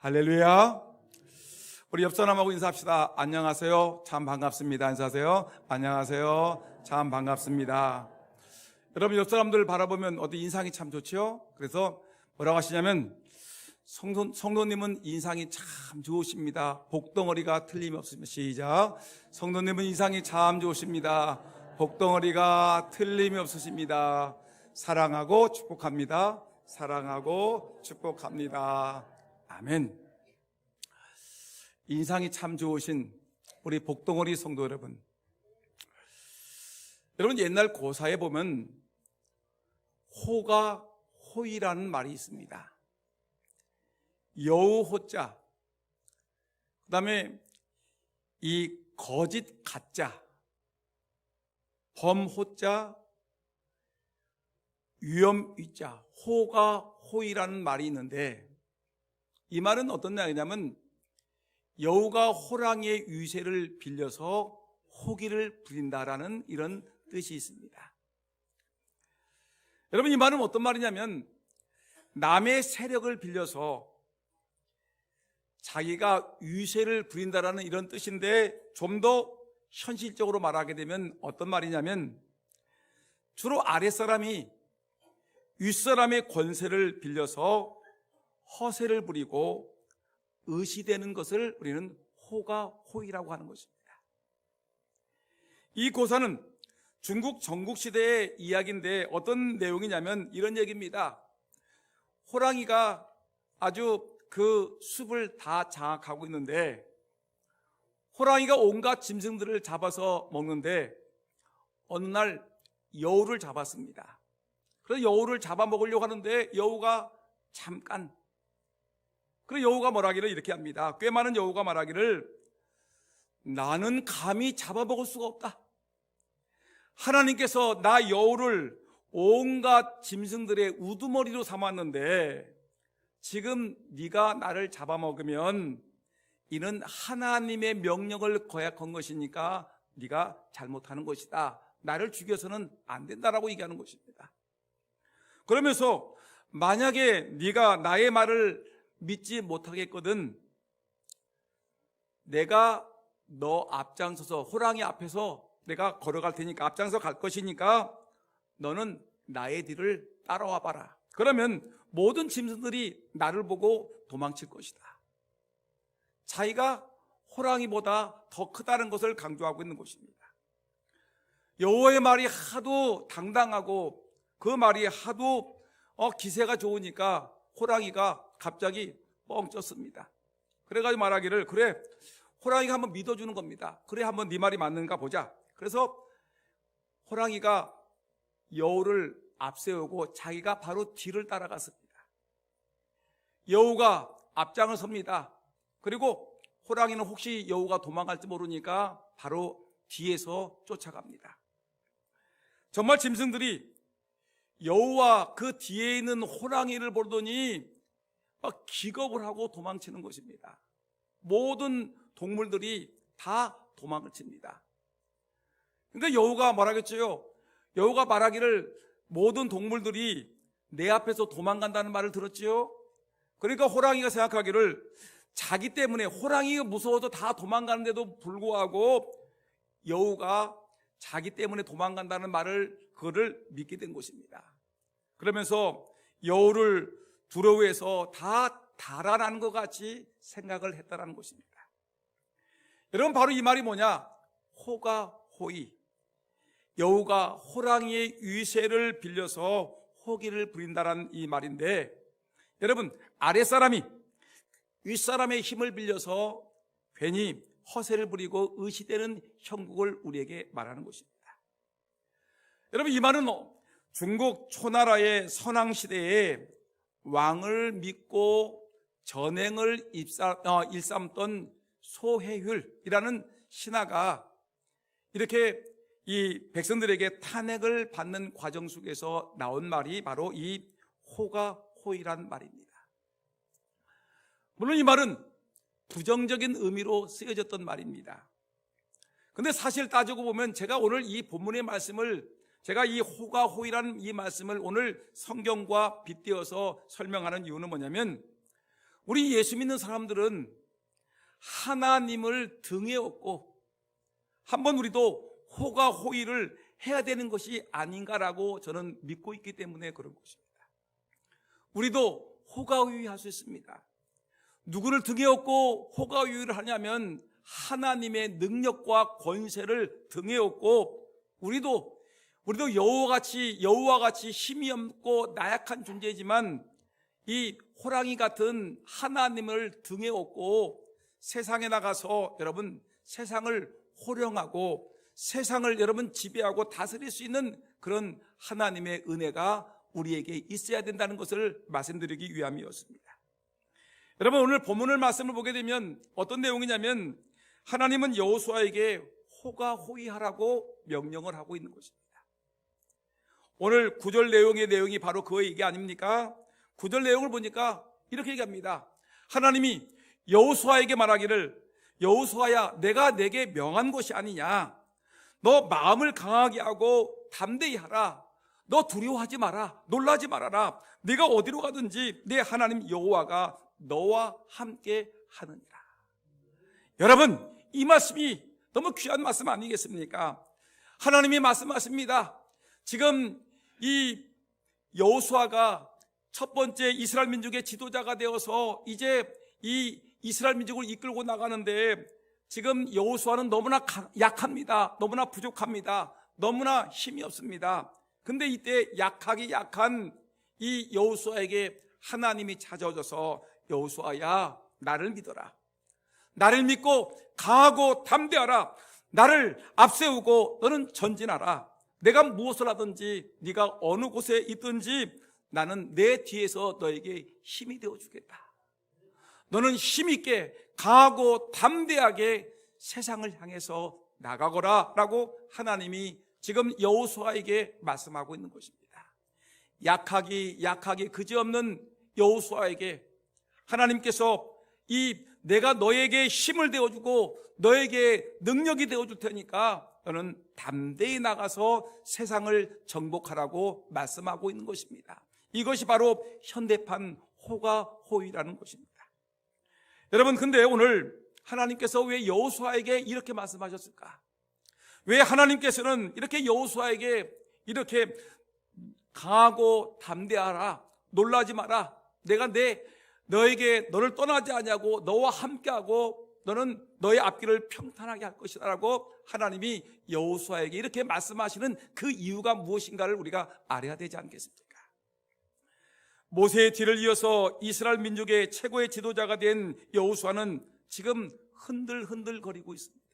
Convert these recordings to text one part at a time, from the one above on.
할렐루야. 우리 옆 사람하고 인사합시다. 안녕하세요. 참 반갑습니다. 인사하세요. 안녕하세요. 참 반갑습니다. 여러분, 옆 사람들 바라보면 어디 인상이 참 좋죠? 그래서 뭐라고 하시냐면, 성도님은 인상이 참 좋으십니다. 복덩어리가 틀림없습니다. 시작. 성도님은 인상이 참 좋으십니다. 복덩어리가 틀림이 없으십니다. 사랑하고 축복합니다. 사랑하고 축복합니다. 아멘. 인상이 참 좋으신 우리 복덩어리 성도 여러분, 옛날 고사에 보면 호가 호이라는 말이 있습니다. 여우 호자, 그 다음에 이 거짓 가짜, 범 호자, 위험 위자, 호가 호이라는 말이 있는데, 이 말은 어떤 이야기냐면 여우가 호랑이의 위세를 빌려서 호기를 부린다라는 이런 뜻이 있습니다. 여러분, 이 말은 어떤 말이냐면 남의 세력을 빌려서 자기가 위세를 부린다라는 이런 뜻인데, 좀 더 현실적으로 말하게 되면 어떤 말이냐면 주로 아랫사람이 윗사람의 권세를 빌려서 허세를 부리고 의시되는 것을 우리는 호가 호이라고 하는 것입니다. 이 고사는 중국 전국시대의 이야기인데 어떤 내용이냐면 이런 얘기입니다. 호랑이가 아주 그 숲을 다 장악하고 있는데, 호랑이가 온갖 짐승들을 잡아서 먹는데 어느 날 여우를 잡았습니다. 그래서 여우를 잡아먹으려고 하는데 여우가 잠깐, 그래서 여우가 말하기를 이렇게 합니다. 꽤 많은 여우가 말하기를, 나는 감히 잡아먹을 수가 없다. 하나님께서 나 여우를 온갖 짐승들의 우두머리로 삼았는데 지금 네가 나를 잡아먹으면 이는 하나님의 명령을 거역한 것이니까 네가 잘못하는 것이다. 나를 죽여서는 안 된다라고 얘기하는 것입니다. 그러면서 만약에 네가 나의 말을 믿지 못하겠거든, 내가 너 앞장서서 호랑이 앞에서 내가 걸어갈 테니까, 앞장서 갈 것이니까 너는 나의 뒤를 따라와 봐라. 그러면 모든 짐승들이 나를 보고 도망칠 것이다. 자기가 호랑이보다 더 크다는 것을 강조하고 있는 것입니다. 여호와의 말이 하도 당당하고 그 말이 하도 기세가 좋으니까 호랑이가 갑자기 뻥 쪘습니다. 그래가지고 말하기를, 그래, 호랑이가 한번 믿어주는 겁니다. 그래, 한번 네 말이 맞는가 보자. 그래서 호랑이가 여우를 앞세우고 자기가 바로 뒤를 따라갔습니다. 여우가 앞장을 섭니다. 그리고 호랑이는 혹시 여우가 도망갈지 모르니까 바로 뒤에서 쫓아갑니다. 정말 짐승들이 여우와 그 뒤에 있는 호랑이를 보더니 막 기겁을 하고 도망치는 것입니다. 모든 동물들이 다 도망을 칩니다. 근데 여우가 말하겠죠. 여우가 말하기를, 모든 동물들이 내 앞에서 도망간다는 말을 들었지요. 그러니까 호랑이가 생각하기를, 자기 때문에 호랑이가 무서워서 다 도망가는데도 불구하고 여우가 자기 때문에 도망간다는 말을, 그거를 믿게 된 것입니다. 그러면서 여우를 두려워해서 다 달아나는 것 같이 생각을 했다는 것입니다. 여러분, 바로 이 말이 뭐냐? 호가 호이. 여우가 호랑이의 위세를 빌려서 호기를 부린다는 이 말인데, 여러분, 아랫사람이 윗사람의 힘을 빌려서 괜히 허세를 부리고 의시되는 형국을 우리에게 말하는 것입니다. 여러분, 이 말은 중국 초나라의 선왕시대에 왕을 믿고 전행을 일삼던 소해휼이라는 신하가 이렇게 이 백성들에게 탄핵을 받는 과정 속에서 나온 말이 바로 이 호가 호이란 말입니다. 물론 이 말은 부정적인 의미로 쓰여졌던 말입니다. 근데 사실 따지고 보면 제가 오늘 이 본문의 말씀을, 제가 이 호가 호이라는 이 말씀을 오늘 성경과 빗대어서 설명하는 이유는 뭐냐면, 우리 예수 믿는 사람들은 하나님을 등에 업고 한번 우리도 호가호위를 해야 되는 것이 아닌가라고 저는 믿고 있기 때문에 그런 것입니다. 우리도 호가호위 할 수 있습니다. 누구를 등에 업고 호가호위를 하냐면 하나님의 능력과 권세를 등에 업고 우리도 여우와 같이 힘이 없고 나약한 존재이지만 이 호랑이 같은 하나님을 등에 업고 세상에 나가서 여러분 세상을 호령하고 세상을 여러분 지배하고 다스릴 수 있는 그런 하나님의 은혜가 우리에게 있어야 된다는 것을 말씀드리기 위함이었습니다. 여러분, 오늘 본문을 말씀을 보게 되면 어떤 내용이냐면 하나님은 여호수아에게 호가호위하라고 명령을 하고 있는 것입니다. 오늘 9절 내용이 바로 그 얘기 아닙니까? 9절 내용을 보니까 이렇게 얘기합니다. 하나님이 여호수아에게 말하기를 여호수아야, 내가 내게 명한 것이 아니냐. 너 마음을 강하게 하고 담대히 하라. 너 두려워하지 마라. 놀라지 말아라. 네가 어디로 가든지 내 하나님 여호와가 너와 함께 하느니라. 여러분, 이 말씀이 너무 귀한 말씀 아니겠습니까? 하나님이 말씀하십니다. 지금 이 여호수아가 첫 번째 이스라엘 민족의 지도자가 되어서 이제 이 이스라엘 민족을 이끌고 나가는데 지금 여호수아는 너무나 약합니다. 너무나 부족합니다. 너무나 힘이 없습니다. 근데 이때 약한 이 여호수아에게 하나님이 찾아오셔서 여호수아야, 나를 믿어라. 나를 믿고 강하고 담대하라. 나를 앞세우고 너는 전진하라. 내가 무엇을 하든지 네가 어느 곳에 있든지 나는 내 뒤에서 너에게 힘이 되어주겠다. 너는 힘있게 강하고 담대하게 세상을 향해서 나가거라 라고 하나님이 지금 여호수아에게 말씀하고 있는 것입니다. 약하기 그지없는 여호수아에게 하나님께서 내가 너에게 힘을 되어주고 너에게 능력이 되어줄 테니까 너는 담대히 나가서 세상을 정복하라고 말씀하고 있는 것입니다. 이것이 바로 현대판 호가호위라는 것입니다. 여러분, 근데 오늘 하나님께서 왜 여호수아에게 이렇게 말씀하셨을까? 왜 하나님께서는 이렇게 여호수아에게 이렇게 강하고 담대하라, 놀라지 마라, 내가 너를 떠나지 않냐고, 너와 함께하고 너는 너의 앞길을 평탄하게 할 것이다 라고 하나님이 여호수아에게 이렇게 말씀하시는 그 이유가 무엇인가를 우리가 알아야 되지 않겠습니까? 모세의 뒤를 이어서 이스라엘 민족의 최고의 지도자가 된 여호수아는 지금 흔들거리고 있습니다.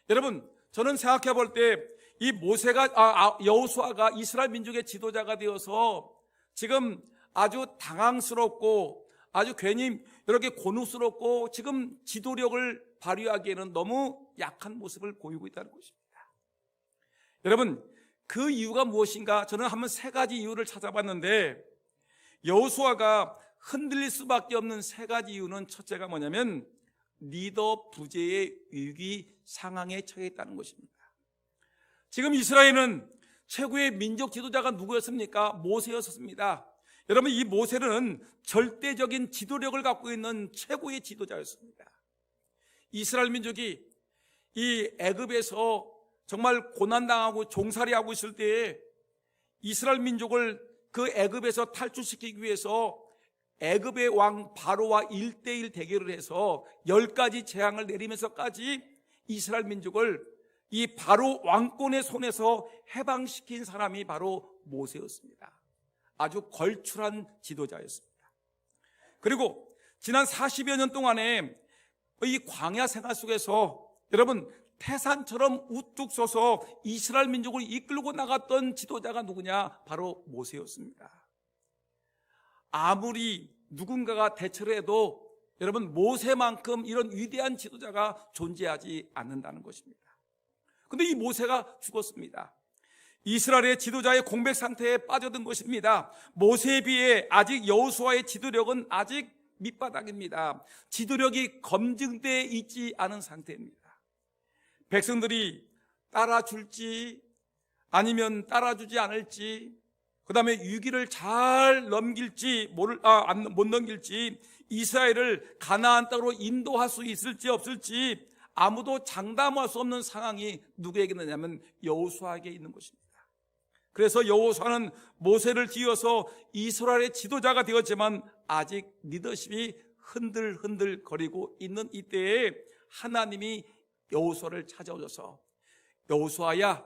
여러분, 저는 생각해 볼 때 이 여호수아가 이스라엘 민족의 지도자가 되어서 지금 아주 당황스럽고 아주 괜히 이렇게 곤혹스럽고 지금 지도력을 발휘하기에는 너무 약한 모습을 보이고 있다는 것입니다. 여러분, 그 이유가 무엇인가? 저는 한번 3가지 이유를 찾아봤는데 여호수아가 흔들릴 수밖에 없는 3가지 이유는 첫째가 뭐냐면 리더 부재의 위기 상황에 처해 있다는 것입니다. 지금 이스라엘은 최고의 민족 지도자가 누구였습니까? 모세였습니다. 여러분, 이 모세는 절대적인 지도력을 갖고 있는 최고의 지도자였습니다. 이스라엘 민족이 이 애굽에서 정말 고난당하고 종살이하고 있을 때에 이스라엘 민족을 그 애굽에서 탈출시키기 위해서 애굽의 왕 바로와 1대1 대결을 해서 10가지 재앙을 내리면서까지 이스라엘 민족을 이 바로 왕권의 손에서 해방시킨 사람이 바로 모세였습니다. 아주 걸출한 지도자였습니다. 그리고 지난 40여 년 동안에 이 광야 생활 속에서 여러분 태산처럼 우뚝 서서 이스라엘 민족을 이끌고 나갔던 지도자가 누구냐? 바로 모세였습니다. 아무리 누군가가 대처를 해도 여러분 모세만큼 이런 위대한 지도자가 존재하지 않는다는 것입니다. 그런데 이 모세가 죽었습니다. 이스라엘의 지도자의 공백 상태에 빠져든 것입니다. 모세에 비해 아직 여호수아의 지도력은 아직 밑바닥입니다. 지도력이 검증되어 있지 않은 상태입니다. 백성들이 따라줄지 아니면 따라주지 않을지 그 다음에 위기를 잘 넘길지 못 넘길지, 이스라엘을 가나안 땅으로 인도할 수 있을지 없을지 아무도 장담할 수 없는 상황이 누구에게 있느냐면 여호수아에게 있는 것입니다. 그래서 여호수아는 모세를 뒤어서 이스라엘의 지도자가 되었지만 아직 리더십이 흔들흔들 거리고 있는 이때에 하나님이 여호수아를 찾아오셔서, 여호수아야,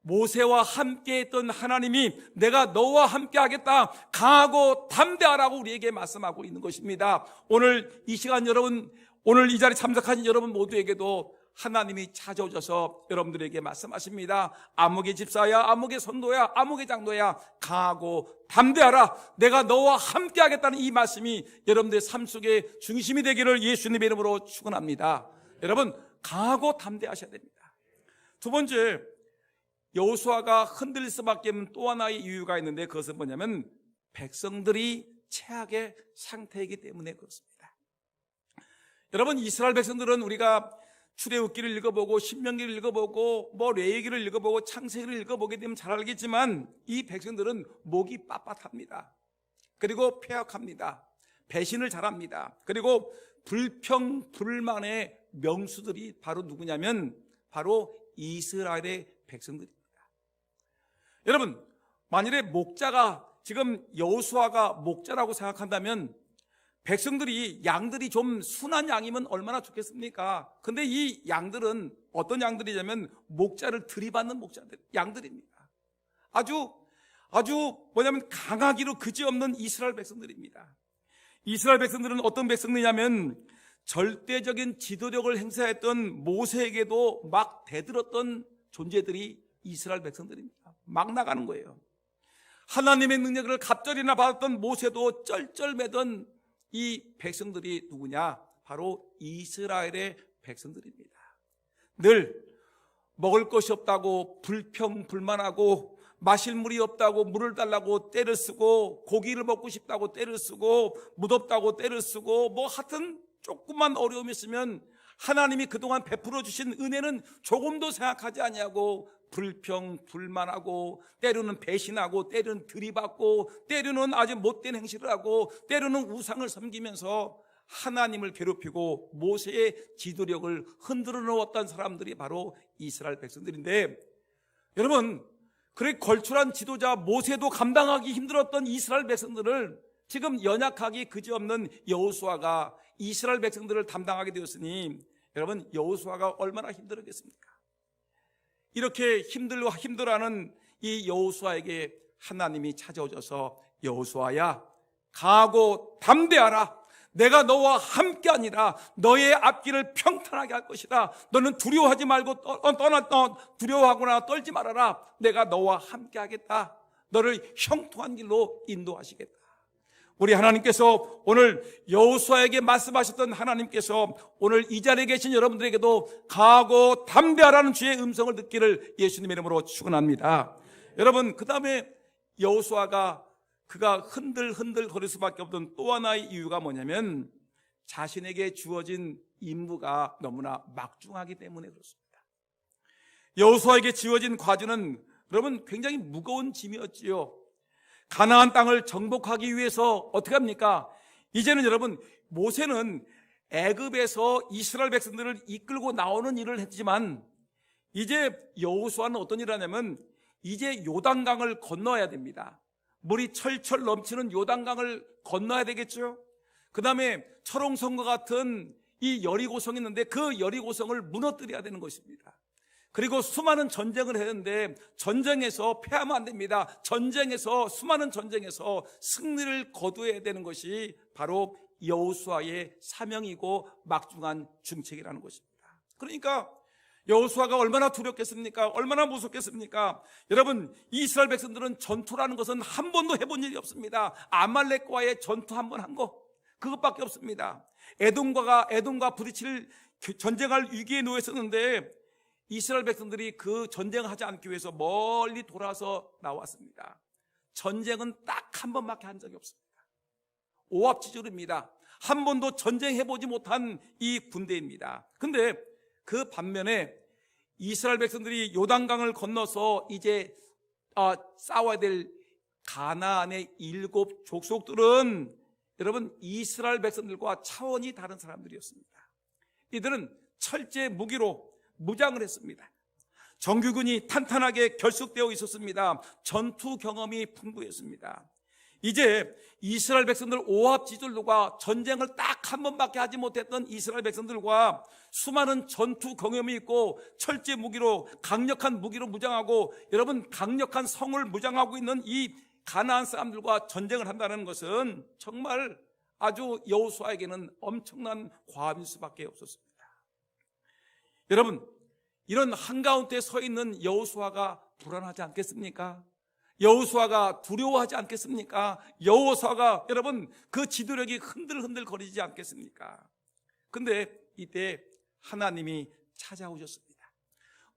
모세와 함께했던 하나님이 내가 너와 함께하겠다, 강하고 담대하라고 우리에게 말씀하고 있는 것입니다. 오늘 이 시간 여러분, 오늘 이 자리에 참석하신 여러분 모두에게도 하나님이 찾아오셔서 여러분들에게 말씀하십니다. 아무개 집사야, 아무개 선도야, 아무개 장로야, 강하고 담대하라, 내가 너와 함께하겠다는 이 말씀이 여러분들의 삶 속에 중심이 되기를 예수님의 이름으로 축원합니다. 여러분, 강하고 담대하셔야 됩니다. 두 번째, 여호수아가 흔들릴 수밖에 없는 또 하나의 이유가 있는데, 그것은 뭐냐면 백성들이 최악의 상태이기 때문에 그렇습니다. 여러분, 이스라엘 백성들은 우리가 출애굽기를 읽어보고 신명기를 읽어보고 레위기를 읽어보고 창세기를 읽어보게 되면 잘 알겠지만 이 백성들은 목이 빳빳합니다. 그리고 폐역합니다. 배신을 잘합니다. 그리고 불평불만의 명수들이 바로 누구냐면 바로 이스라엘의 백성들입니다. 여러분, 만일에 목자가, 지금 여호수아가 목자라고 생각한다면 백성들이, 양들이 좀 순한 양이면 얼마나 좋겠습니까? 근데 이 양들은 어떤 양들이냐면 목자를 들이받는 양들입니다. 아주 뭐냐면 강하기로 그지없는 이스라엘 백성들입니다. 이스라엘 백성들은 어떤 백성들이냐면 절대적인 지도력을 행사했던 모세에게도 막 대들었던 존재들이 이스라엘 백성들입니다. 막 나가는 거예요. 하나님의 능력을 갑절이나 받았던 모세도 쩔쩔매던 이 백성들이 누구냐? 바로 이스라엘의 백성들입니다. 늘 먹을 것이 없다고 불평불만하고, 마실 물이 없다고 물을 달라고 떼를 쓰고, 고기를 먹고 싶다고 떼를 쓰고, 무덥다고 떼를 쓰고, 하여튼 조금만 어려움이 있으면 하나님이 그동안 베풀어 주신 은혜는 조금도 생각하지 아니하고 불평불만하고, 때로는 배신하고, 때로는 들이받고, 때로는 아주 못된 행실을 하고, 때로는 우상을 섬기면서 하나님을 괴롭히고 모세의 지도력을 흔들어 놓았던 사람들이 바로 이스라엘 백성들인데, 여러분, 그렇게 걸출한 지도자 모세도 감당하기 힘들었던 이스라엘 백성들을 지금 연약하기 그지없는 여호수아가 이스라엘 백성들을 담당하게 되었으니, 여러분, 여호수아가 얼마나 힘들었겠습니까? 이렇게 힘들어하는 이 여호수아에게 하나님이 찾아오셔서, 여호수아야, 강하고 담대하라, 내가 너와 함께하니라, 너의 앞길을 평탄하게 할 것이다, 너는 두려워하지 말고 두려워하거나 떨지 말아라, 내가 너와 함께하겠다, 너를 형통한 길로 인도하시겠다. 우리 하나님께서 오늘 여호수아에게 말씀하셨던 하나님께서 오늘 이 자리에 계신 여러분들에게도 강하고 담대하라는 주의 음성을 듣기를 예수님의 이름으로 축원합니다. 여러분, 그 다음에 여호수아가 그가 흔들흔들 거릴 수밖에 없던 또 하나의 이유가 뭐냐면 자신에게 주어진 임무가 너무나 막중하기 때문에 그렇습니다. 여호수아에게 지어진 과제는 여러분 굉장히 무거운 짐이었지요. 가나안 땅을 정복하기 위해서 어떻게 합니까? 이제는 여러분, 모세는 애굽에서 이스라엘 백성들을 이끌고 나오는 일을 했지만 이제 여호수아는 어떤 일을 하냐면 이제 요단강을 건너야 됩니다. 물이 철철 넘치는 요단강을 건너야 되겠죠. 그 다음에 철옹성과 같은 이 여리고성이 있는데 그 여리고성을 무너뜨려야 되는 것입니다. 그리고 수많은 전쟁을 했는데 전쟁에서 패하면 안 됩니다. 수많은 전쟁에서 승리를 거두어야 되는 것이 바로 여호수아의 사명이고 막중한 중책이라는 것입니다. 그러니까 여호수아가 얼마나 두렵겠습니까? 얼마나 무섭겠습니까? 여러분, 이스라엘 백성들은 전투라는 것은 한 번도 해본 일이 없습니다. 아말렉과의 전투 한 번 한 거, 그것밖에 없습니다. 에돔과 부딪힐 전쟁할 위기에 놓였었는데 이스라엘 백성들이 그 전쟁을 하지 않기 위해서 멀리 돌아서 나왔습니다. 전쟁은 딱 한 번밖에 한 적이 없습니다. 오합지졸입니다. 한 번도 전쟁해보지 못한 이 군대입니다. 근데 그 반면에 이스라엘 백성들이 요단강을 건너서 이제 싸워야 될 가나안의 7 족속들은 여러분 이스라엘 백성들과 차원이 다른 사람들이었습니다. 이들은 철제 무기로 무장을 했습니다. 정규군이 탄탄하게 결속되어 있었습니다. 전투 경험이 풍부했습니다. 이제 이스라엘 백성들 오합지졸들과 전쟁을 딱 한 번밖에 하지 못했던 이스라엘 백성들과 수많은 전투 경험이 있고 철제 무기로 강력한 무기로 무장하고 여러분 강력한 성을 무장하고 있는 이 가나안 사람들과 전쟁을 한다는 것은 정말 아주 여호수아에게는 엄청난 과업일 수밖에 없었습니다. 여러분, 이런 한가운데 서 있는 여호수아가 불안하지 않겠습니까? 여호수아가 두려워하지 않겠습니까? 여호수아가 여러분 그 지도력이 흔들흔들 거리지 않겠습니까? 근데 이때 하나님이 찾아오셨습니다.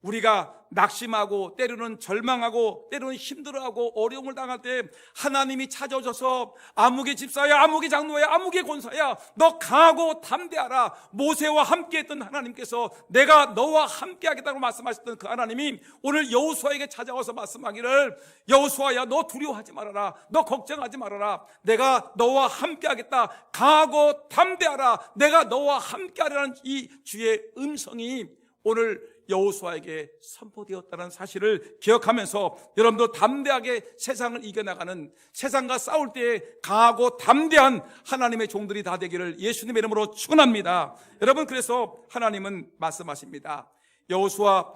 우리가 낙심하고 때로는 절망하고 때로는 힘들어하고 어려움을 당할 때 하나님이 찾아오셔서 아무개 집사야, 아무개 장로야, 아무개 권사야, 너 강하고 담대하라. 모세와 함께했던 하나님께서 내가 너와 함께하겠다고 말씀하셨던 그 하나님이 오늘 여호수아에게 찾아와서 말씀하기를 여호수아야, 너 두려워하지 말아라, 너 걱정하지 말아라, 내가 너와 함께하겠다, 강하고 담대하라, 내가 너와 함께하라는 이 주의 음성이 오늘 여호수아에게 선포되었다는 사실을 기억하면서 여러분도 담대하게 세상을 이겨나가는, 세상과 싸울 때에 강하고 담대한 하나님의 종들이 다 되기를 예수님의 이름으로 축원합니다. 여러분, 그래서 하나님은 말씀하십니다. 여호수아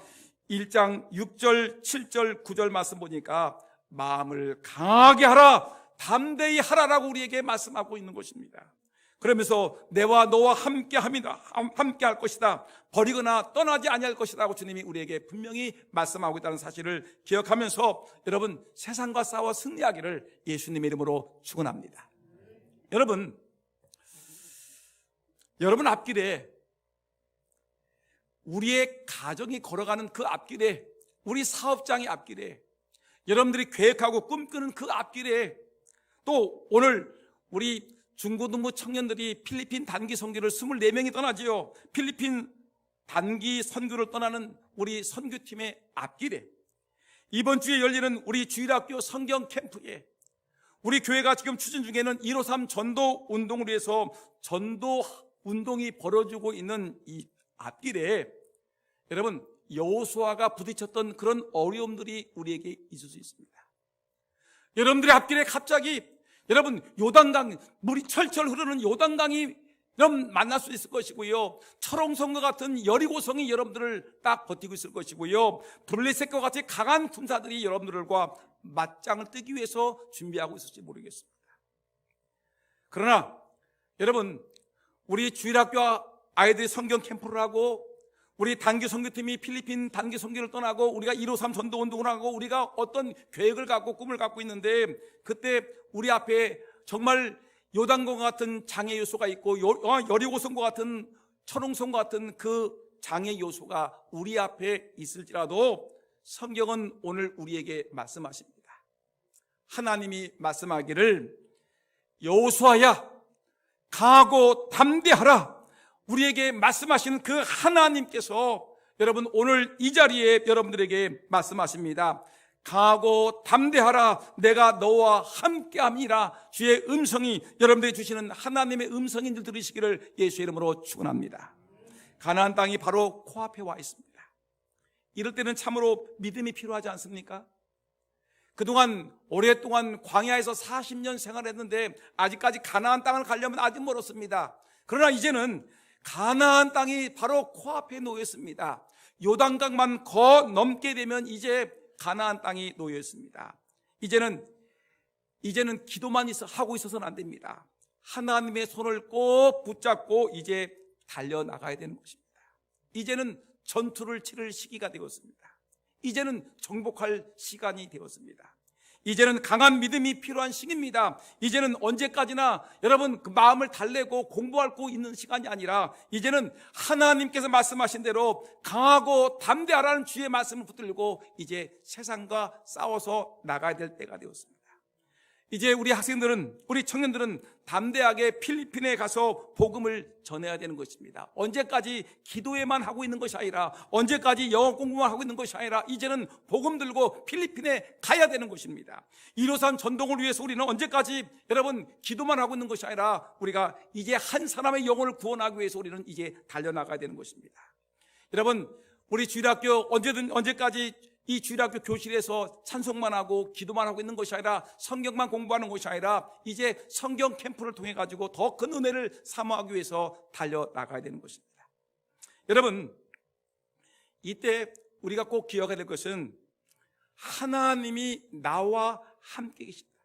1장 6절 7절 9절 말씀 보니까 마음을 강하게 하라, 담대히 하라라고 우리에게 말씀하고 있는 것입니다. 그러면서 내와 너와 함께합니다, 함께할 것이다, 버리거나 떠나지 아니할 것이다 라고 주님이 우리에게 분명히 말씀하고 있다는 사실을 기억하면서 여러분 세상과 싸워 승리하기를 예수님의 이름으로 축원합니다. 여러분 앞길에, 우리의 가정이 걸어가는 그 앞길에, 우리 사업장의 앞길에, 여러분들이 계획하고 꿈꾸는 그 앞길에, 또 오늘 우리 중고등부 청년들이 필리핀 단기 선교를 24명이 떠나지요. 필리핀 단기 선교를 떠나는 우리 선교팀의 앞길에, 이번 주에 열리는 우리 주일학교 성경 캠프에, 우리 교회가 지금 추진 중에는 153 전도 운동을 위해서 전도 운동이 벌어지고 있는 이 앞길에 여러분 여호수아가 부딪혔던 그런 어려움들이 우리에게 있을 수 있습니다. 여러분들의 앞길에 갑자기 여러분 요단강, 물이 철철 흐르는 요단강이 여러분 만날 수 있을 것이고요, 철옹성과 같은 여리고성이 여러분들을 딱 버티고 있을 것이고요, 블레셋과 같이 강한 군사들이 여러분들과 맞짱을 뜨기 위해서 준비하고 있을지 모르겠습니다. 그러나 여러분 우리 주일학교 아이들이 성경 캠프를 하고, 우리 단기 선교팀이 필리핀 단기 선교를 떠나고, 우리가 153 전도 운동을 하고, 우리가 어떤 계획을 갖고 꿈을 갖고 있는데, 그때 우리 앞에 정말 요단강과 같은 장애 요소가 있고 여리고성과 같은 철옹성과 같은 그 장애 요소가 우리 앞에 있을지라도 성경은 오늘 우리에게 말씀하십니다. 하나님이 말씀하기를 여호수아야, 강하고 담대하라. 우리에게 말씀하시는 그 하나님께서 여러분 오늘 이 자리에 여러분들에게 말씀하십니다. 강하고 담대하라, 내가 너와 함께함이라. 주의 음성이 여러분들이 주시는 하나님의 음성인 줄 들으시기를 예수의 이름으로 축원합니다. 가나안 땅이 바로 코앞에 와 있습니다. 이럴 때는 참으로 믿음이 필요하지 않습니까? 그동안 오랫동안 광야에서 40년 생활했는데 아직까지 가나안 땅을 가려면 아직 멀었습니다. 그러나 이제는 가나안 땅이 바로 코앞에 놓여 있습니다. 요단강만 넘게 되면 이제 가나안 땅이 놓여 있습니다. 이제는 기도만 하고 있어서는 안 됩니다. 하나님의 손을 꼭 붙잡고 이제 달려나가야 되는 것입니다. 이제는 전투를 치를 시기가 되었습니다. 이제는 정복할 시간이 되었습니다. 이제는 강한 믿음이 필요한 시기입니다. 이제는 언제까지나 여러분 그 마음을 달래고 공부하고 있는 시간이 아니라 이제는 하나님께서 말씀하신 대로 강하고 담대하라는 주의 말씀을 붙들고 이제 세상과 싸워서 나가야 될 때가 되었습니다. 이제 우리 학생들은, 우리 청년들은 담대하게 필리핀에 가서 복음을 전해야 되는 것입니다. 언제까지 기도에만 하고 있는 것이 아니라, 언제까지 영어 공부만 하고 있는 것이 아니라, 이제는 복음 들고 필리핀에 가야 되는 것입니다. 153 전동을 위해서 우리는 언제까지 여러분 기도만 하고 있는 것이 아니라, 우리가 이제 한 사람의 영혼을 구원하기 위해서 우리는 이제 달려나가야 되는 것입니다. 여러분, 우리 주일학교 언제까지 이 주일학교 교실에서 찬송만 하고 기도만 하고 있는 것이 아니라, 성경만 공부하는 것이 아니라, 이제 성경 캠프를 통해 가지고 더 큰 은혜를 사모하기 위해서 달려나가야 되는 것입니다. 여러분, 이때 우리가 꼭 기억해야 될 것은 하나님이 나와 함께 계십니다.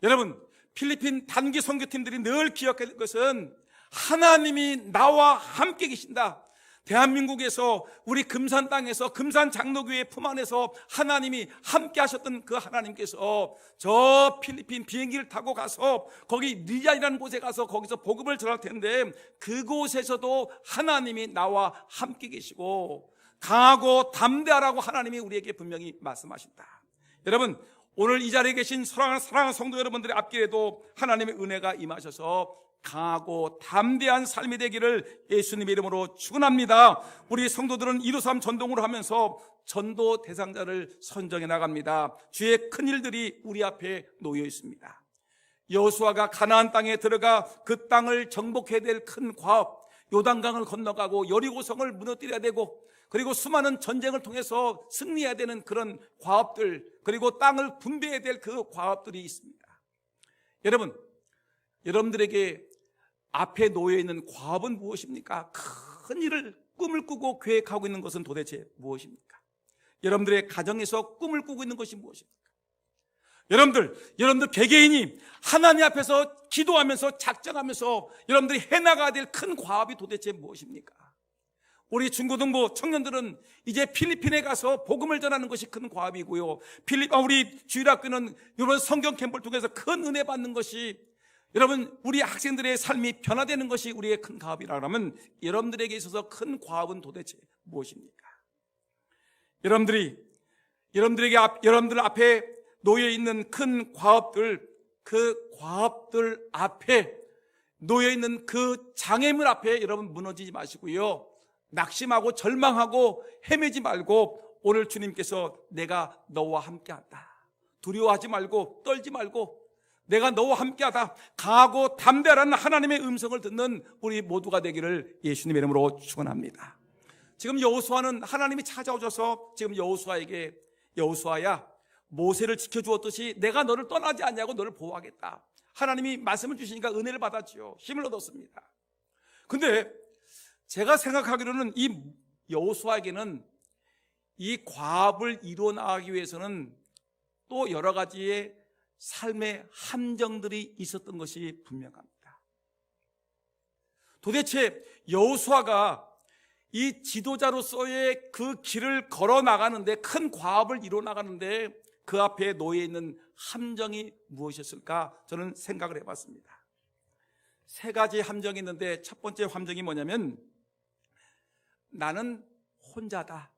여러분, 필리핀 단기 선교팀들이 늘 기억해야 될 것은 하나님이 나와 함께 계신다. 대한민국에서, 우리 금산 땅에서, 금산 장로교회 품 안에서 하나님이 함께 하셨던 그 하나님께서 저 필리핀 비행기를 타고 가서 거기 리안이라는 곳에 가서 거기서 복음을 전할 텐데, 그곳에서도 하나님이 나와 함께 계시고 강하고 담대하라고 하나님이 우리에게 분명히 말씀하신다. 여러분, 오늘 이 자리에 계신 사랑하는 성도 여러분들의 앞길에도 하나님의 은혜가 임하셔서 강하고 담대한 삶이 되기를 예수님의 이름으로 축원합니다. 우리 성도들은 153 전동으로 하면서 전도 대상자를 선정해 나갑니다. 주의 큰 일들이 우리 앞에 놓여 있습니다. 여호수아가 가나안 땅에 들어가 그 땅을 정복해야 될 큰 과업, 요단강을 건너가고 여리고성을 무너뜨려야 되고, 그리고 수많은 전쟁을 통해서 승리해야 되는 그런 과업들, 그리고 땅을 분배해야 될 그 과업들이 있습니다. 여러분들에게 앞에 놓여 있는 과업은 무엇입니까? 큰 일을, 꿈을 꾸고 계획하고 있는 것은 도대체 무엇입니까? 여러분들의 가정에서 꿈을 꾸고 있는 것이 무엇입니까? 여러분들 개개인이 하나님 앞에서 기도하면서 작정하면서 여러분들이 해나가야 될 큰 과업이 도대체 무엇입니까? 우리 중고등부 청년들은 이제 필리핀에 가서 복음을 전하는 것이 큰 과업이고요, 우리 주일학교는 이런 성경 캠프를 통해서 큰 은혜 받는 것이, 여러분, 우리 학생들의 삶이 변화되는 것이 우리의 큰 과업이라면, 여러분들에게 있어서 큰 과업은 도대체 무엇입니까? 여러분들 앞에 놓여 있는 큰 과업들, 그 과업들 앞에 놓여 있는 그 장애물 앞에 여러분 무너지지 마시고요, 낙심하고 절망하고 헤매지 말고, 오늘 주님께서 내가 너와 함께한다, 두려워하지 말고 떨지 말고 내가 너와 함께하다, 강하고 담대한 하나님의 음성을 듣는 우리 모두가 되기를 예수님의 이름으로 축원합니다. 지금 여호수아는 하나님이 찾아오셔서 지금 여호수아에게, 여호수아야, 모세를 지켜주었듯이 내가 너를 떠나지 않냐고 너를 보호하겠다, 하나님이 말씀을 주시니까 은혜를 받았지요. 힘을 얻었습니다. 근데 제가 생각하기로는 이 여호수아에게는 이 과업을 이루어 나가기 위해서는 또 여러 가지의 삶의 함정들이 있었던 것이 분명합니다. 도대체 여호수아가 이 지도자로서의 그 길을 걸어 나가는데, 큰 과업을 이루어 나가는데 그 앞에 놓여 있는 함정이 무엇이었을까? 저는 생각을 해봤습니다. 세 가지 함정이 있는데, 첫 번째 함정이 뭐냐면, 나는 혼자다,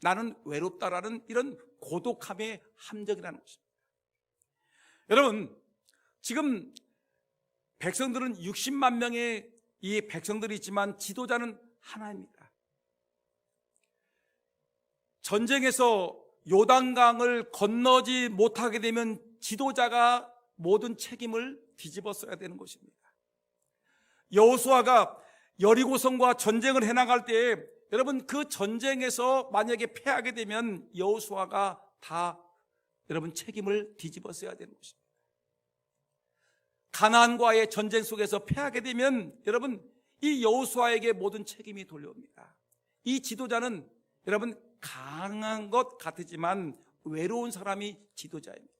나는 외롭다라는 이런 고독함의 함정이라는 것입니다. 여러분, 지금 백성들은 60만 명의 이 백성들이 있지만 지도자는 하나입니다. 전쟁에서 요단강을 건너지 못하게 되면 지도자가 모든 책임을 뒤집어 써야 되는 것입니다. 여호수아가 여리고성과 전쟁을 해나갈 때, 여러분, 그 전쟁에서 만약에 패하게 되면 여호수아가 다 여러분 책임을 뒤집어 써야 되는 것입니다. 가나안과의 전쟁 속에서 패하게 되면 여러분, 이 여호수아에게 모든 책임이 돌려옵니다. 이 지도자는 여러분 강한 것 같지만 외로운 사람이 지도자입니다.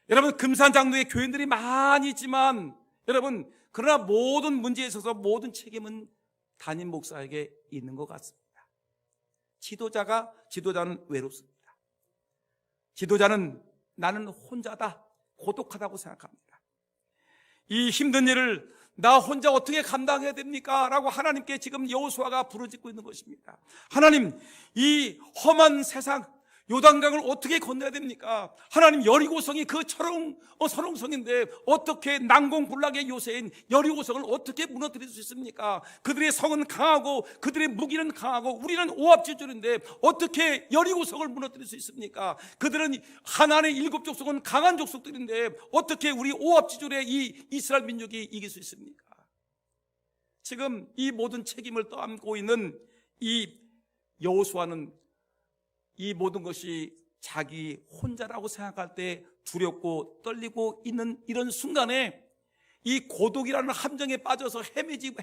여러분, 금산장로의 교인들이 많이 있지만 여러분, 그러나 모든 문제에 있어서 모든 책임은 담임 목사에게 있는 것 같습니다. 지도자는 외롭습니다. 지도자는 나는 혼자다, 고독하다고 생각합니다. 이 힘든 일을 나 혼자 어떻게 감당해야 됩니까? 라고 하나님께 지금 여호수아가 부르짖고 있는 것입니다. 하나님, 이 험한 세상, 요단강을 어떻게 건너야 됩니까? 하나님, 여리고성이 그 설렁성인데 어떻게 난공불락의 요새인 여리고성을 어떻게 무너뜨릴 수 있습니까? 그들의 성은 강하고 그들의 무기는 강하고 우리는 오합지졸인데 어떻게 여리고성을 무너뜨릴 수 있습니까? 그들은 하나님의 7 족속은 강한 족속들인데 어떻게 우리 오합지졸의 이 이스라엘 민족이 이길 수 있습니까? 지금 이 모든 책임을 떠안고 있는 이 여호수아는 이 모든 것이 자기 혼자라고 생각할 때 두렵고 떨리고 있는 이런 순간에 이 고독이라는 함정에 빠져서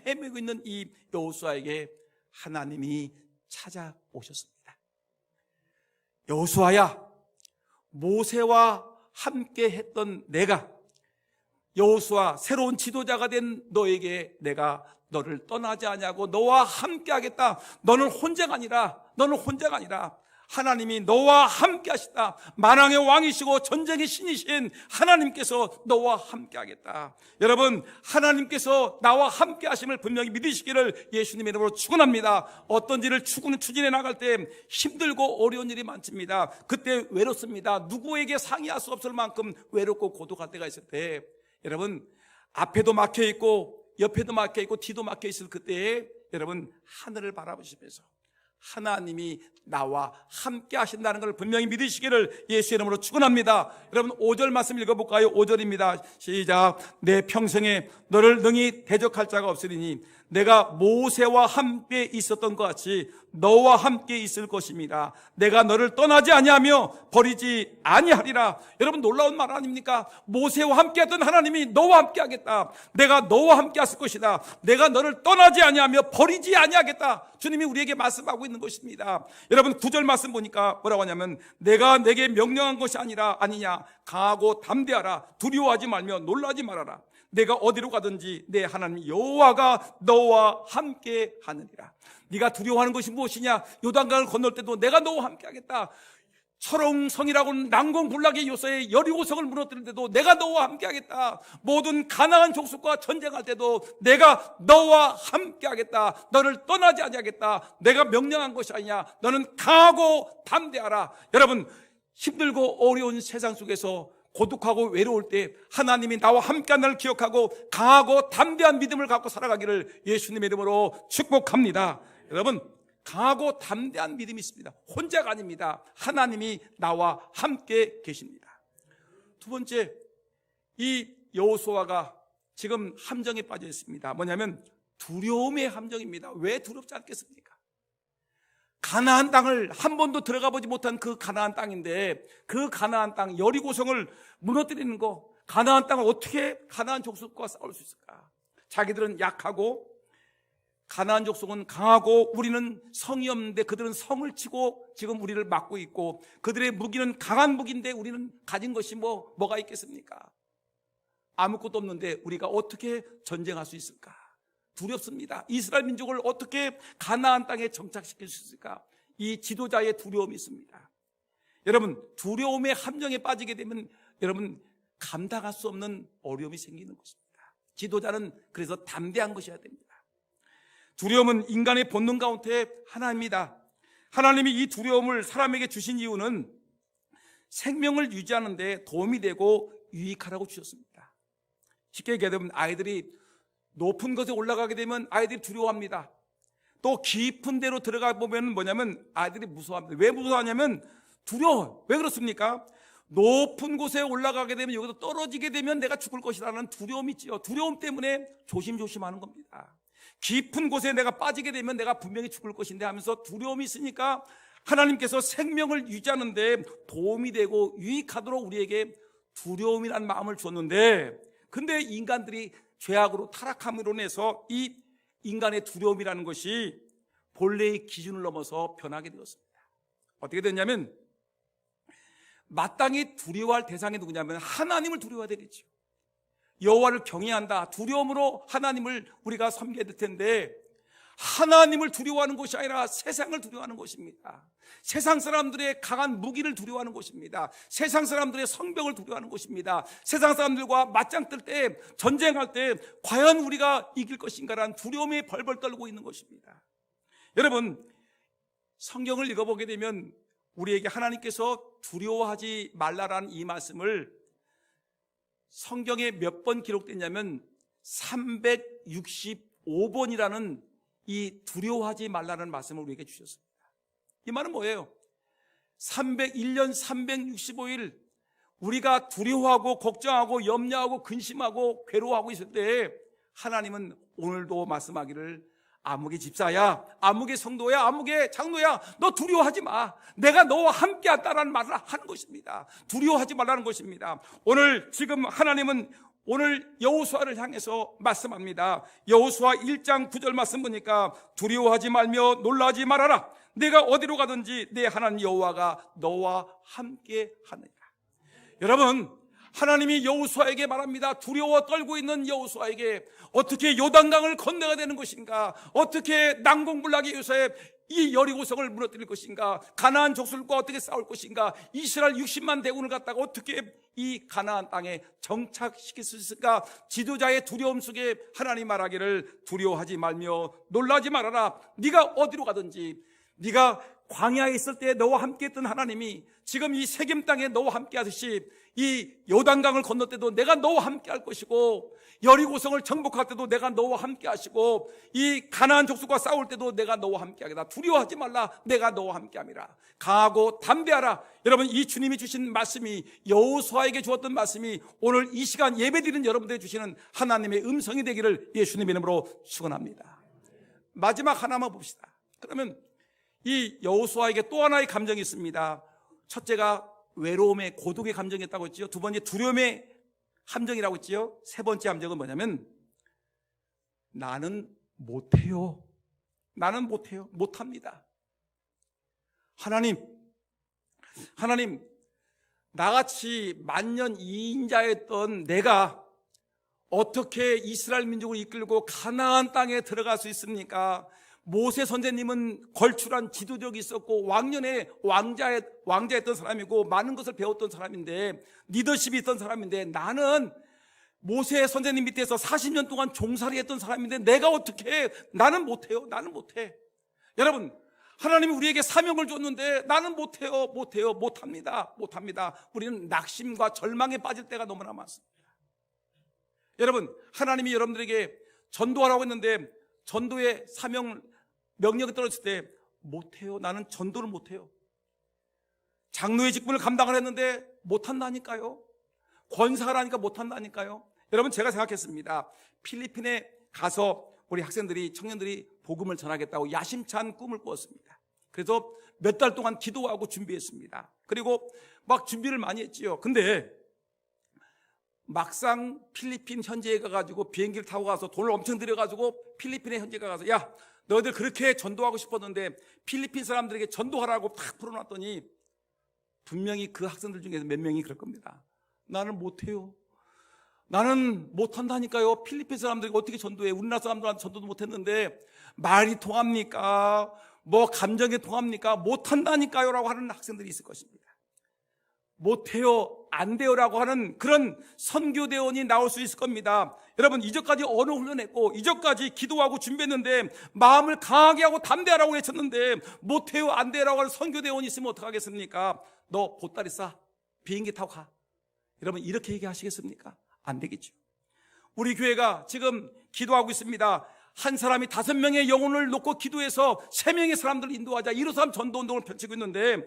헤매고 있는 이 여호수아에게 하나님이 찾아오셨습니다. 여호수아야, 모세와 함께 했던 내가, 여호수아 새로운 지도자가 된 너에게 내가 너를 떠나지 아니하고 너와 함께 하겠다. 너는 혼자가 아니라 하나님이 너와 함께 하시다. 만왕의 왕이시고 전쟁의 신이신 하나님께서 너와 함께 하겠다. 여러분, 하나님께서 나와 함께 하심을 분명히 믿으시기를 예수님의 이름으로 축원합니다. 어떤 일을 추진해 나갈 때 힘들고 어려운 일이 많습니다. 그때 외롭습니다. 누구에게 상의할 수 없을 만큼 외롭고 고독할 때가 있을 때, 여러분, 앞에도 막혀있고 옆에도 막혀있고 뒤도 막혀있을 그때에 여러분, 하늘을 바라보시면서 하나님이 나와 함께 하신다는 걸 분명히 믿으시기를 예수의 이름으로 축원합니다. 여러분, 5절 말씀 읽어볼까요? 5절입니다. 시작. 내 평생에 너를 능히 대적할 자가 없으리니 내가 모세와 함께 있었던 것 같이 너와 함께 있을 것입니다. 내가 너를 떠나지 아니하며 버리지 아니하리라. 여러분, 놀라운 말 아닙니까? 모세와 함께 했던 하나님이 너와 함께 하겠다. 내가 너와 함께 했을 것이다. 내가 너를 떠나지 아니하며 버리지 아니하겠다. 주님이 우리에게 말씀하고 있는 것입니다. 여러분, 9절 말씀 보니까 뭐라고 하냐면 내가 내게 명령한 것이 아니냐. 강하고 담대하라. 두려워하지 말며 놀라지 말아라. 내가 어디로 가든지 내 하나님 여호와가 너와 함께 하느니라. 네가 두려워하는 것이 무엇이냐? 요단강을 건널 때도 내가 너와 함께 하겠다. 철옹성이라고 난공불락의 요새에 여리고성을 무너뜨릴 때도 내가 너와 함께 하겠다. 모든 가나안 족속과 전쟁할 때도 내가 너와 함께 하겠다. 너를 떠나지 아니하겠다. 내가 명령한 것이 아니냐. 너는 강하고 담대하라. 여러분, 힘들고 어려운 세상 속에서 고독하고 외로울 때 하나님이 나와 함께한다는 기억하고 강하고 담대한 믿음을 갖고 살아가기를 예수님의 이름으로 축복합니다. 여러분, 강하고 담대한 믿음이 있습니다. 혼자가 아닙니다. 하나님이 나와 함께 계십니다. 두 번째, 이 여호수아가 지금 함정에 빠져 있습니다. 뭐냐면 두려움의 함정입니다. 왜 두렵지 않겠습니까? 가나안 땅을 한 번도 들어가 보지 못한 그 가나안 땅인데 그 가나안 땅 여리고성을 무너뜨리는 거, 가나안 땅을 어떻게 가나안 족속과 싸울 수 있을까? 자기들은 약하고 가나안 족속은 강하고 우리는 성이 없는데 그들은 성을 치고 지금 우리를 막고 있고 그들의 무기는 강한 무기인데 우리는 가진 것이 뭐가 있겠습니까? 아무것도 없는데 우리가 어떻게 전쟁할 수 있을까? 두렵습니다. 이스라엘 민족을 어떻게 가나안 땅에 정착시킬 수 있을까? 이 지도자의 두려움이 있습니다. 여러분, 두려움의 함정에 빠지게 되면 여러분 감당할 수 없는 어려움이 생기는 것입니다. 지도자는 그래서 담대한 것이어야 됩니다. 두려움은 인간의 본능 가운데 하나입니다. 하나님이 이 두려움을 사람에게 주신 이유는 생명을 유지하는 데 도움이 되고 유익하라고 주셨습니다. 쉽게 얘기하면 아이들이 높은 곳에 올라가게 되면 아이들이 두려워합니다. 또 깊은 데로 들어가 보면 뭐냐면 아이들이 무서워합니다. 왜 무서워하냐면 두려워. 왜 그렇습니까? 높은 곳에 올라가게 되면 여기서 떨어지게 되면 내가 죽을 것이라는 두려움이 있지요. 두려움 때문에 조심조심하는 겁니다. 깊은 곳에 내가 빠지게 되면 내가 분명히 죽을 것인데 하면서 두려움이 있으니까 하나님께서 생명을 유지하는 데 도움이 되고 유익하도록 우리에게 두려움이라는 마음을 줬는데, 근데 인간들이 죄악으로 타락함으로 인해서 이 인간의 두려움이라는 것이 본래의 기준을 넘어서 변하게 되었습니다. 어떻게 됐냐면 마땅히 두려워할 대상이 누구냐면 하나님을 두려워해야 되겠죠. 여호와를 경외한다. 두려움으로 하나님을 우리가 섬겨야 될 텐데 하나님을 두려워하는 것이 아니라 세상을 두려워하는 것입니다. 세상 사람들의 강한 무기를 두려워하는 것입니다. 세상 사람들의 성벽을 두려워하는 것입니다. 세상 사람들과 맞짱 뜰 때, 전쟁할 때 과연 우리가 이길 것인가라는 두려움에 벌벌 떨고 있는 것입니다. 여러분, 성경을 읽어보게 되면 우리에게 하나님께서 두려워하지 말라라는 이 말씀을 성경에 몇 번 기록됐냐면 365번이라는 이 두려워하지 말라는 말씀을 우리에게 주셨습니다. 이 말은 뭐예요? 1년 365일 우리가 두려워하고 걱정하고 염려하고 근심하고 괴로워하고 있을 때 하나님은 오늘도 말씀하기를 아무개 집사야, 아무개 성도야, 아무개 장로야, 너 두려워하지 마. 내가 너와 함께 한다라는 말을 하는 것입니다. 두려워하지 말라는 것입니다. 오늘 지금 하나님은 오늘 여호수아를 향해서 말씀합니다. 여호수아 1장 9절 말씀 보니까 두려워하지 말며 놀라지 말아라. 내가 어디로 가든지 내 하나님 여호와가 너와 함께 하느니라. 여러분, 하나님이 여호수아에게 말합니다. 두려워 떨고 있는 여호수아에게 어떻게 요단강을 건너야 되는 것인가, 어떻게 난공불락의 요새 이 여리고성을 무너뜨릴 것인가, 가나안 족속과 어떻게 싸울 것인가, 이스라엘 60만 대군을 갖다가 어떻게 이 가나안 땅에 정착시킬 수 있을까, 지도자의 두려움 속에 하나님 말하기를 두려워하지 말며 놀라지 말아라. 네가 어디로 가든지, 네가 광야에 있을 때 너와 함께 했던 하나님이 지금 이 세겜 땅에 너와 함께 하듯이 이 요단강을 건널 때도 내가 너와 함께 할 것이고, 여리고성을 정복할 때도 내가 너와 함께 하시고, 이 가나안 족속과 싸울 때도 내가 너와 함께 하겠다. 두려워하지 말라. 내가 너와 함께 함이라. 강하고 담대하라. 여러분, 이 주님이 주신 말씀이, 여호수아에게 주었던 말씀이 오늘 이 시간 예배드리는 여러분들에게 주시는 하나님의 음성이 되기를 예수님의 이름으로 축원합니다. 마지막 하나만 봅시다. 그러면 이 여호수아에게 또 하나의 감정이 있습니다. 첫째가 외로움의 고독의 감정이 있다고 했지요. 두 번째 두려움의 함정이라고 했지요. 세 번째 함정은 뭐냐면 나는 못해요. 나는 못해요. 못합니다. 하나님 나같이 만년 이인자였던 내가 어떻게 이스라엘 민족을 이끌고 가나안 땅에 들어갈 수 있습니까? 모세 선생님은 걸출한 지도력이 있었고 왕년에 왕자였던 사람이고 많은 것을 배웠던 사람인데, 리더십이 있던 사람인데, 나는 모세 선생님 밑에서 40년 동안 종살이 했던 사람인데 내가 어떻게, 나는 못해요. 나는 못해. 여러분, 하나님이 우리에게 사명을 줬는데 나는 못합니다. 우리는 낙심과 절망에 빠질 때가 너무나 많습니다. 여러분, 하나님이 여러분들에게 전도하라고 했는데 전도의 명령이 떨어졌을 때 못해요. 나는 전도를 못해요. 장로의 직분을 감당을 했는데 못한다니까요. 권사를 하니까 못한다니까요. 여러분, 제가 생각했습니다. 필리핀에 가서 우리 학생들이, 청년들이 복음을 전하겠다고 야심찬 꿈을 꾸었습니다. 그래서 몇 달 동안 기도하고 준비했습니다. 그리고 막 준비를 많이 했지요. 근데 막상 필리핀 현지에 가가지고 비행기를 타고 가서 돈을 엄청 들여가지고 필리핀에 현지에 가서, 야, 너희들 그렇게 전도하고 싶었는데 필리핀 사람들에게 전도하라고 탁 풀어놨더니 분명히 그 학생들 중에서 몇 명이 그럴 겁니다. 나는 못해요. 나는 못한다니까요. 필리핀 사람들이 어떻게 전도해? 우리나라 사람들한테 전도도 못했는데 말이 통합니까? 뭐 감정이 통합니까? 못한다니까요 라고 하는 학생들이 있을 것입니다. 못해요, 안 돼요라고 하는 그런 선교대원이 나올 수 있을 겁니다. 여러분, 이전까지 언어 훈련했고 이전까지 기도하고 준비했는데 마음을 강하게 하고 담대하라고 외쳤는데 못해요, 안 돼요라고 하는 선교대원이 있으면 어떡하겠습니까? 너 보따리 싸, 비행기 타고 가. 여러분, 이렇게 얘기하시겠습니까? 안 되겠죠. 우리 교회가 지금 기도하고 있습니다. 한 사람이 5명의 영혼을 놓고 기도해서 3명의 사람들을 인도하자, 이로삼 전도운동을 펼치고 있는데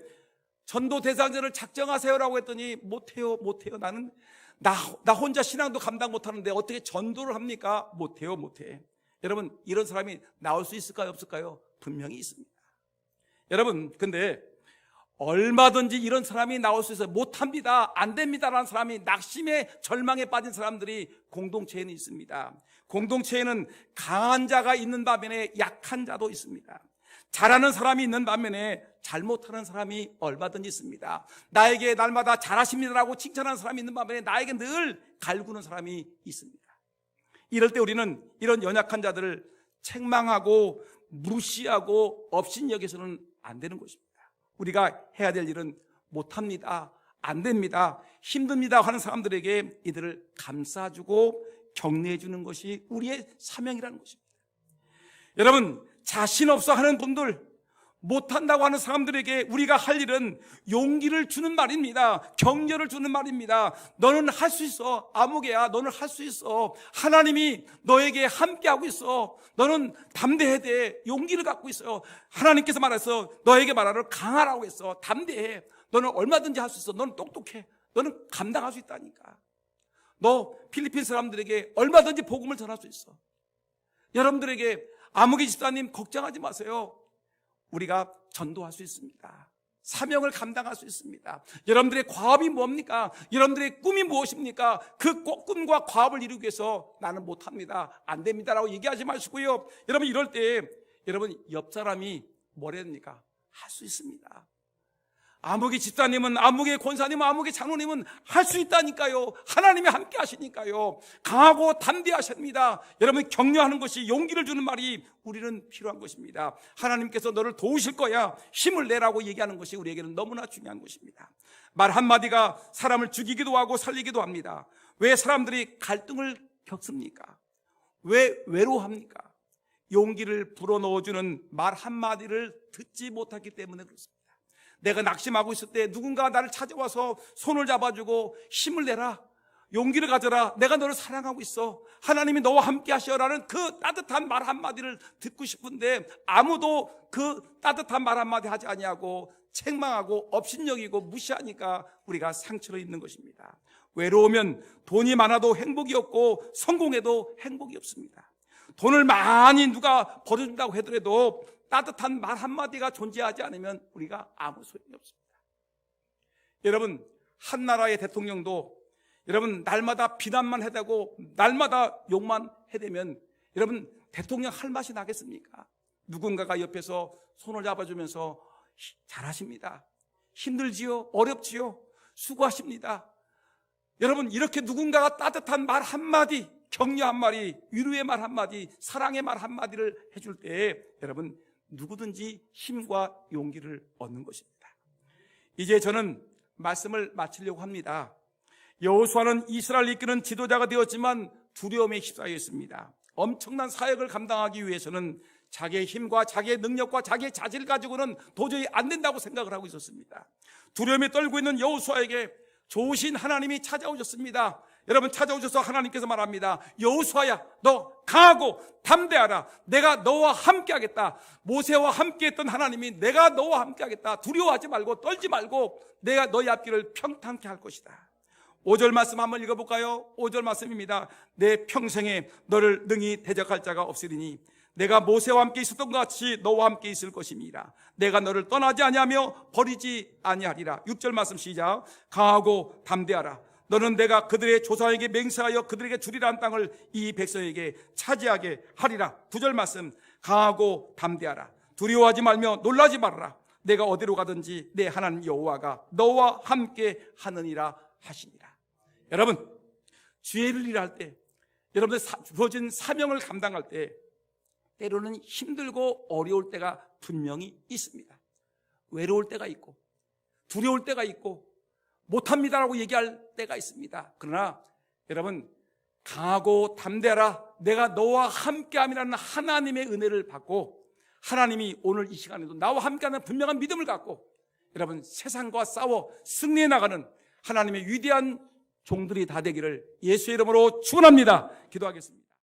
전도 대상자를 작정하세요라고 했더니 못해요. 나는 나 혼자 신앙도 감당 못하는데 어떻게 전도를 합니까? 못해. 여러분, 이런 사람이 나올 수 있을까요, 없을까요? 분명히 있습니다. 여러분, 근데 얼마든지 이런 사람이 나올 수 있어요. 못합니다, 안 됩니다라는 사람이, 낙심에 절망에 빠진 사람들이 공동체에는 있습니다. 공동체에는 강한 자가 있는 반면에 약한 자도 있습니다. 잘하는 사람이 있는 반면에 잘못하는 사람이 얼마든지 있습니다. 나에게 날마다 잘하십니다라고 칭찬하는 사람이 있는 반면에 나에게 늘 갈구는 사람이 있습니다. 이럴 때 우리는 이런 연약한 자들을 책망하고 무시하고 업신여겨서는 안 되는 것입니다. 우리가 해야 될 일은 못합니다, 안 됩니다, 힘듭니다 하는 사람들에게 이들을 감싸주고 격려해주는 것이 우리의 사명이라는 것입니다. 여러분, 자신 없어 하는 분들, 못한다고 하는 사람들에게 우리가 할 일은 용기를 주는 말입니다. 격려를 주는 말입니다. 너는 할 수 있어. 아무개야, 너는 할 수 있어. 하나님이 너에게 함께하고 있어. 너는 담대해야 돼. 용기를 갖고 있어요. 하나님께서 말해서 너에게 말하러 강하라고 했어. 담대해. 너는 얼마든지 할 수 있어. 너는 똑똑해. 너는 감당할 수 있다니까. 너 필리핀 사람들에게 얼마든지 복음을 전할 수 있어. 여러분들에게 아무개 집사님 걱정하지 마세요. 우리가 전도할 수 있습니다. 사명을 감당할 수 있습니다. 여러분들의 과업이 뭡니까? 여러분들의 꿈이 무엇입니까? 그 꿈과 과업을 이루기 위해서 나는 못합니다, 안 됩니다 라고 얘기하지 마시고요. 여러분 이럴 때 여러분 옆 사람이 뭐랍니까? 할 수 있습니다. 아무개 집사님은, 아무개 권사님은, 아무개 장로님은 할 수 있다니까요. 하나님이 함께 하시니까요. 강하고 담대하십니다. 여러분 격려하는 것이, 용기를 주는 말이 우리는 필요한 것입니다. 하나님께서 너를 도우실 거야, 힘을 내라고 얘기하는 것이 우리에게는 너무나 중요한 것입니다. 말 한마디가 사람을 죽이기도 하고 살리기도 합니다. 왜 사람들이 갈등을 겪습니까? 왜 외로워합니까? 용기를 불어넣어주는 말 한마디를 듣지 못하기 때문에 그렇습니다. 내가 낙심하고 있을 때 누군가 나를 찾아와서 손을 잡아주고 힘을 내라, 용기를 가져라, 내가 너를 사랑하고 있어, 하나님이 너와 함께 하시오라는 그 따뜻한 말 한마디를 듣고 싶은데 아무도 그 따뜻한 말 한마디 하지 아니하고 책망하고 업신여기고 무시하니까 우리가 상처를 입는 것입니다. 외로우면 돈이 많아도 행복이 없고 성공해도 행복이 없습니다. 돈을 많이 누가 벌어준다고 하더라도 따뜻한 말 한마디가 존재하지 않으면 우리가 아무 소용이 없습니다. 여러분 한 나라의 대통령도 여러분 날마다 비난만 해대고 날마다 욕만 해대면 여러분 대통령 할 맛이 나겠습니까? 누군가가 옆에서 손을 잡아주면서 잘하십니다, 힘들지요, 어렵지요, 수고하십니다. 여러분 이렇게 누군가가 따뜻한 말 한마디, 격려 한마디, 위로의 말 한마디, 사랑의 말 한마디를 해줄 때 여러분 누구든지 힘과 용기를 얻는 것입니다. 이제 저는 말씀을 마치려고 합니다. 여호수아는 이스라엘을 이끄는 지도자가 되었지만 두려움에 휩싸여 있습니다. 엄청난 사역을 감당하기 위해서는 자기의 힘과 자기의 능력과 자기의 자질을 가지고는 도저히 안 된다고 생각을 하고 있었습니다. 두려움에 떨고 있는 여호수아에게 좋으신 하나님이 찾아오셨습니다. 여러분 찾아오셔서 하나님께서 말합니다. 여호수아야, 너 강하고 담대하라. 내가 너와 함께 하겠다. 모세와 함께 했던 하나님이 내가 너와 함께 하겠다. 두려워하지 말고 떨지 말고 내가 너희 앞길을 평탄케 할 것이다. 5절 말씀 한번 읽어볼까요? 5절 말씀입니다. 내 평생에 너를 능히 대적할 자가 없으리니 내가 모세와 함께 있었던 것 같이 너와 함께 있을 것임이라. 내가 너를 떠나지 아니하며 버리지 아니하리라. 6절 말씀 시작. 강하고 담대하라. 너는 내가 그들의 조상에게 맹세하여 그들에게 주리라 한 땅을 이 백성에게 차지하게 하리라. 9절 말씀. 강하고 담대하라. 두려워하지 말며 놀라지 말아라. 내가 어디로 가든지 내 하나님 여호와가 너와 함께 하느니라 하시니라. 여러분 주의 일을 일할 때, 여러분들 주어진 사명을 감당할 때 때로는 힘들고 어려울 때가 분명히 있습니다. 외로울 때가 있고 두려울 때가 있고 못합니다라고 얘기할 때가 있습니다. 그러나 여러분 강하고 담대하라. 내가 너와 함께함이라는 하나님의 은혜를 받고 하나님이 오늘 이 시간에도 나와 함께하는 분명한 믿음을 갖고 여러분 세상과 싸워 승리해 나가는 하나님의 위대한 종들이 다 되기를 예수의 이름으로 축원합니다. 기도하겠습니다.